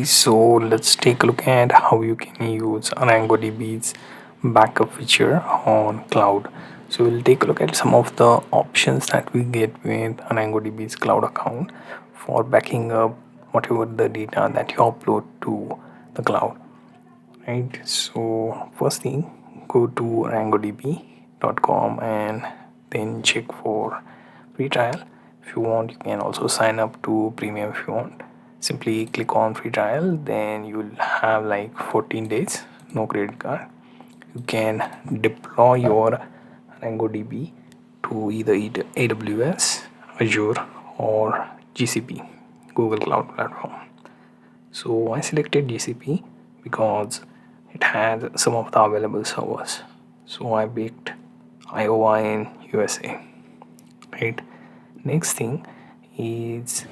so let's take a look at how you can use ArangoDB's backup feature on cloud. So we'll take a look at some of the options that we get with ArangoDB's cloud account for backing up whatever the data that you upload to the cloud. Right. So first thing, go to arangodb.com and then check for free trial. If you want, you can also sign up to premium if you want. Simply click on free trial, then you will have like 14 days, no credit card. You can deploy your ArangoDB to either AWS, Azure, or GCP, Google Cloud Platform. So I selected GCP because it has some of the available servers. So I picked Iowa in USA. Right. Next thing is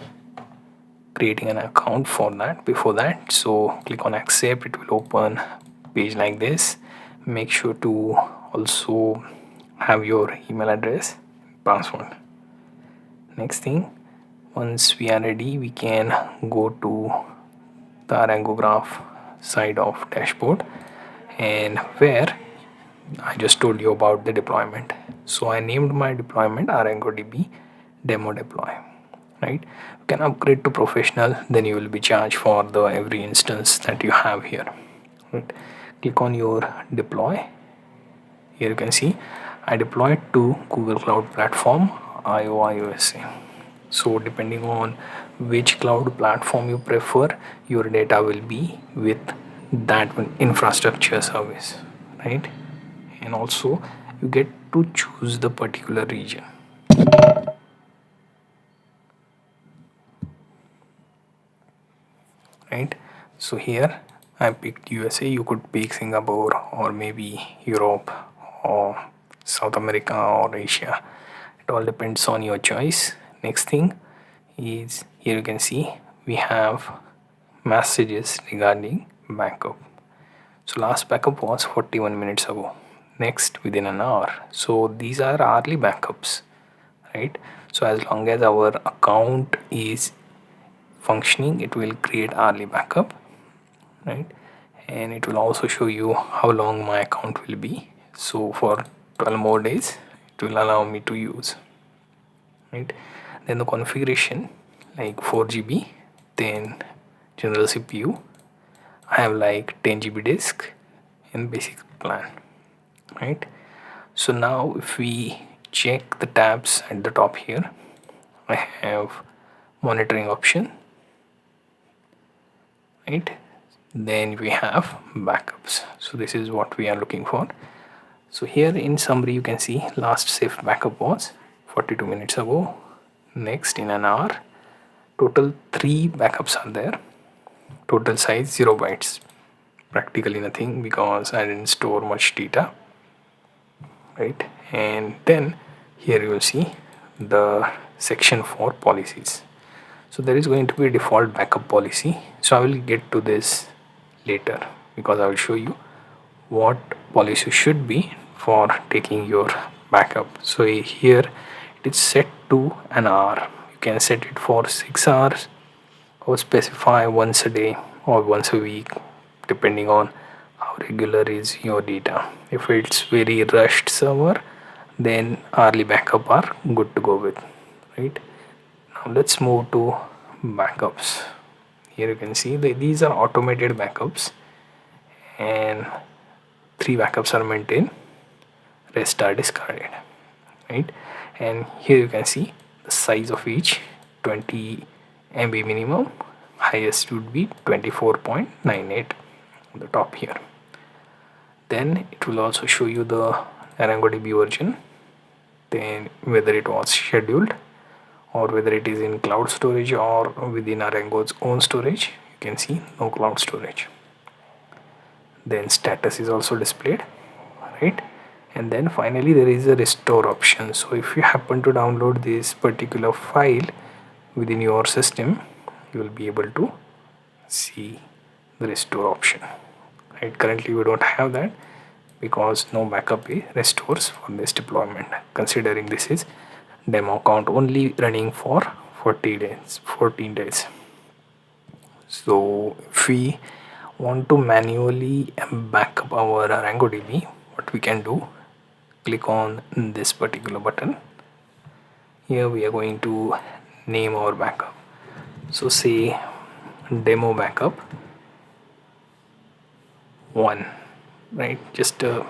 creating an account for that. Before that, so click on accept. It will open page like this. Make sure to also have your email address, password. Next thing, once we are ready, we can go to the ArangoGraph side of dashboard, and where I just told you about the deployment. So I named my deployment ArangoDB demo deploy. Right, you can upgrade to professional, then you will be charged for the every instance that you have here. Right, click on your deploy. Here you can see I deployed to Google Cloud Platform, Iowa, USA. So depending on which cloud platform you prefer, your data will be with that one infrastructure service, right? And also you get to choose the particular region. Right, so here I picked USA. You could pick Singapore or maybe Europe or South America or Asia. It all depends on your choice. Next thing is, here you can see we have messages regarding backup. So last backup was 41 minutes ago, next within an hour. So these are hourly backups, right? So as long as our account is functioning, it will create hourly backup, right? And it will also show you how long my account will be. So for 12 more days it will allow me to use, right? Then the configuration, like 4 GB, then general CPU, I have like 10 GB disk in basic plan, right? So now if we check the tabs at the top here, I have monitoring option, right? Then we have backups. So this is what we are looking for. So here in summary you can see last safe backup was 42 minutes ago, next in an hour. Total 3 backups are there. Total size 0 bytes, practically nothing because I didn't store much data, right? And then here you will see the section for policies. So there is going to be a default backup policy. So I will get to this later because I will show you what policy should be for taking your backup. So here it is set to an hour. You can set it for 6 hours or specify once a day or once a week, depending on how regular is your data. If it's very rushed server, then hourly backup are good to go with, right? Now let's move to backups. Here you can see these are automated backups, and 3 backups are maintained, rest are discarded, right? And here you can see the size of each, 20 MB minimum, highest would be 24.98 on the top here. Then it will also show you the ArangoDB version, then whether it was scheduled or whether it is in cloud storage or within Arango's own storage. You can see no cloud storage. Then status is also displayed, right? And then finally there is a restore option. So if you happen to download this particular file within your system, you will be able to see the restore option, right? Currently we don't have that because no backup restores for this deployment, considering this is demo account only running for 14 days. So if we want to manually back up our ArangoDB, what we can do, click on this particular button. Here we are going to name our backup. So say demo backup 1, right? Just a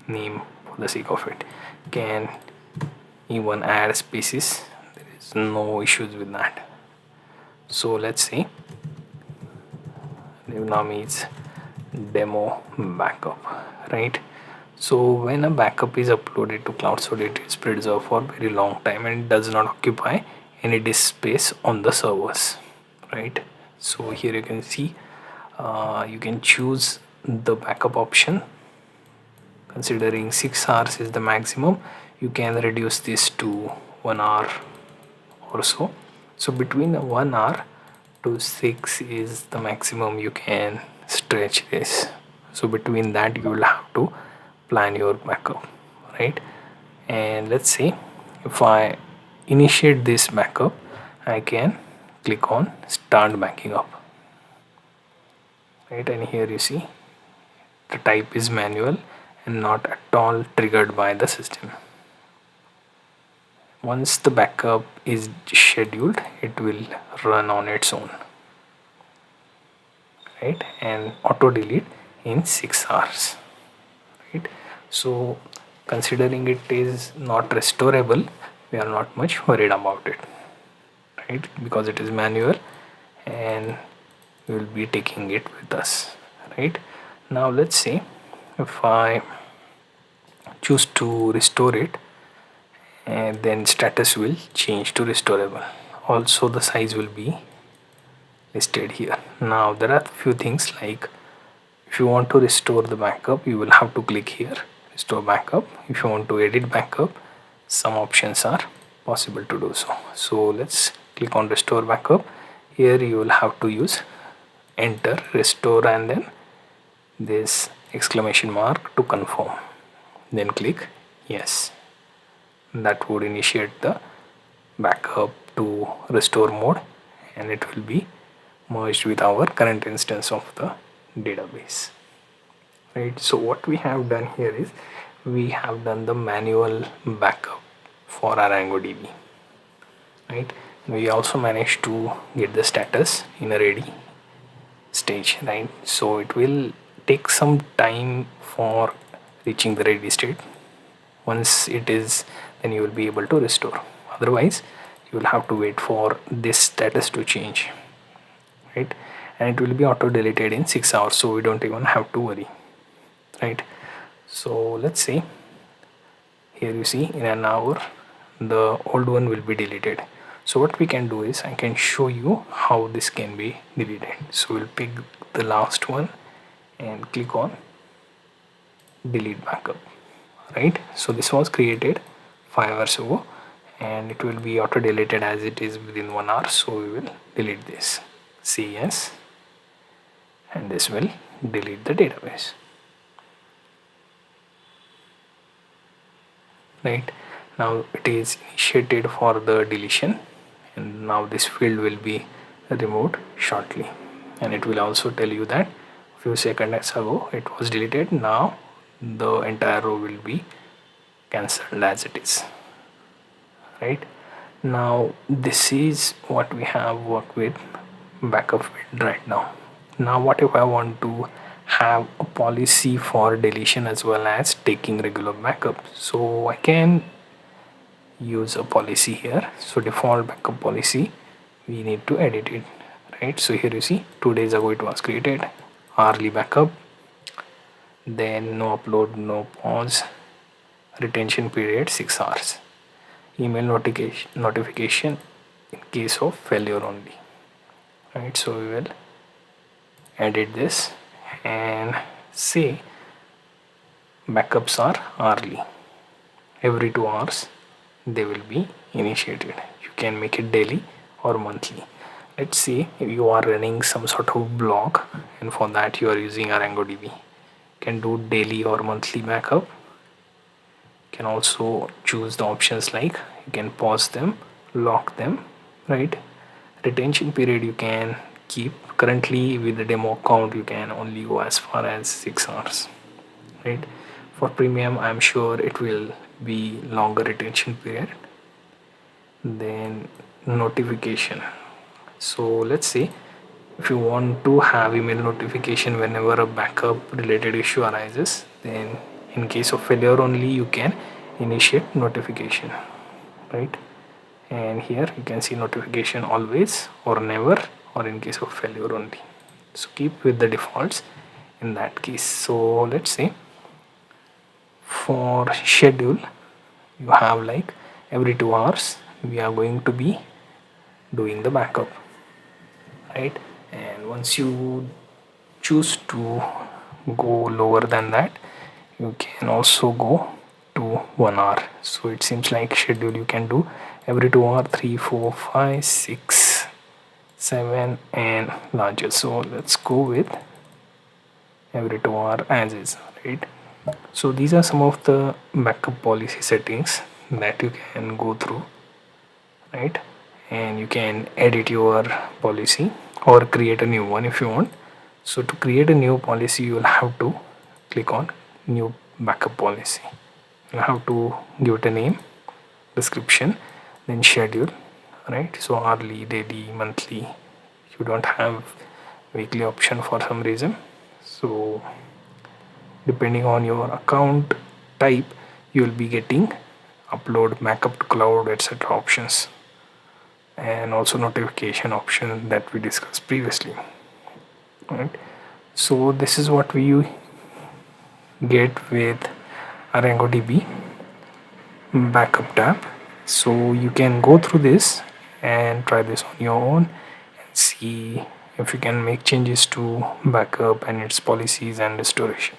name for the sake of it. Can even add spaces, there is no issues with that. So let's say DevNami is demo backup, right? So when a backup is uploaded to cloud, so it is preserved for a very long time and it does not occupy any disk space on the servers, right? So here you can see you can choose the backup option. Considering 6 hours is the maximum, you can reduce this to 1 hour or so. So between 1 hour to 6 is the maximum you can stretch this. So between that you will have to plan your backup, right? And let's say if I initiate this backup, I can click on start backing up, right? And here you see the type is manual and not at all triggered by the system. Once the backup is scheduled, it will run on its own, right? And auto delete in 6 hours, right? So considering it is not restorable, we are not much worried about it, right? Because it is manual and we will be taking it with us, right? Now let's say if I choose to restore it, and then status will change to restorable. Also the size will be listed here. Now there are few things like if you want to restore the backup, you will have to click here restore backup. If you want to edit backup, some options are possible to do so. So let's click on restore backup. Here you will have to use enter restore and then this exclamation mark to confirm, then click yes. That would initiate the backup to restore mode and it will be merged with our current instance of the database, right? So what we have done here is we have done the manual backup for ArangoDB, right? We also managed to get the status in a ready stage, right? So it will take some time for reaching the ready state. Once it is, then you will be able to restore. Otherwise you will have to wait for this status to change, right? And it will be auto deleted in 6 hours, so we don't even have to worry, right? So let's say here you see in an hour the old one will be deleted. So what we can do is I can show you how this can be deleted. So we'll pick the last one and click on delete backup, right? So this was created 5 hours ago and it will be auto deleted as it is within 1 hour. So we will delete this, say yes, and this will delete the database, right? Now it is initiated for the deletion and now this field will be removed shortly, and it will also tell you that few seconds ago it was deleted. Now the entire row will be cancelled as it is, right? Now this is what we have worked with backup field right now. Now what if I want to have a policy for deletion as well as taking regular backup? So I can use a policy here. So default backup policy, we need to edit it, right? So here you see 2 days ago it was created, hourly backup, then no upload, no pause, retention period 6 hours, email notification in case of failure only, right? So we will edit this and say backups are hourly, every 2 hours they will be initiated. You can make it daily or monthly. Let's say if you are running some sort of blog and for that you are using ArangoDB, you can do daily or monthly backup. You can also choose the options like you can pause them, lock them, right? Retention period you can keep. Currently with the demo account you can only go as far as 6 hours, right? For premium I'm sure it will be longer retention period. Then notification. So let's say if you want to have email notification whenever a backup related issue arises, then in case of failure only you can initiate notification, right? And here you can see notification always or never, or in case of failure only. So keep with the defaults in that case. So let's say for schedule you have like every 2 hours we are going to be doing the backup, right? And once you choose to go lower than that, you can also go to 1 hour. So it seems like schedule you can do every 2 hour, 3, 4, 5, 6, 7 and larger. So let's go with every 2 hour as is, right? So these are some of the backup policy settings that you can go through, right? And you can edit your policy or create a new one if you want. So to create a new policy you will have to click on new backup policy. You have to give it a name, description, then schedule, right? So hourly, daily, monthly. You don't have weekly option for some reason. So depending on your account type you will be getting upload, backup to cloud, etc. options, and also notification option that we discussed previously, right? So this is what we get with ArangoDB backup tab. So you can go through this and try this on your own and see if you can make changes to backup and its policies and restoration.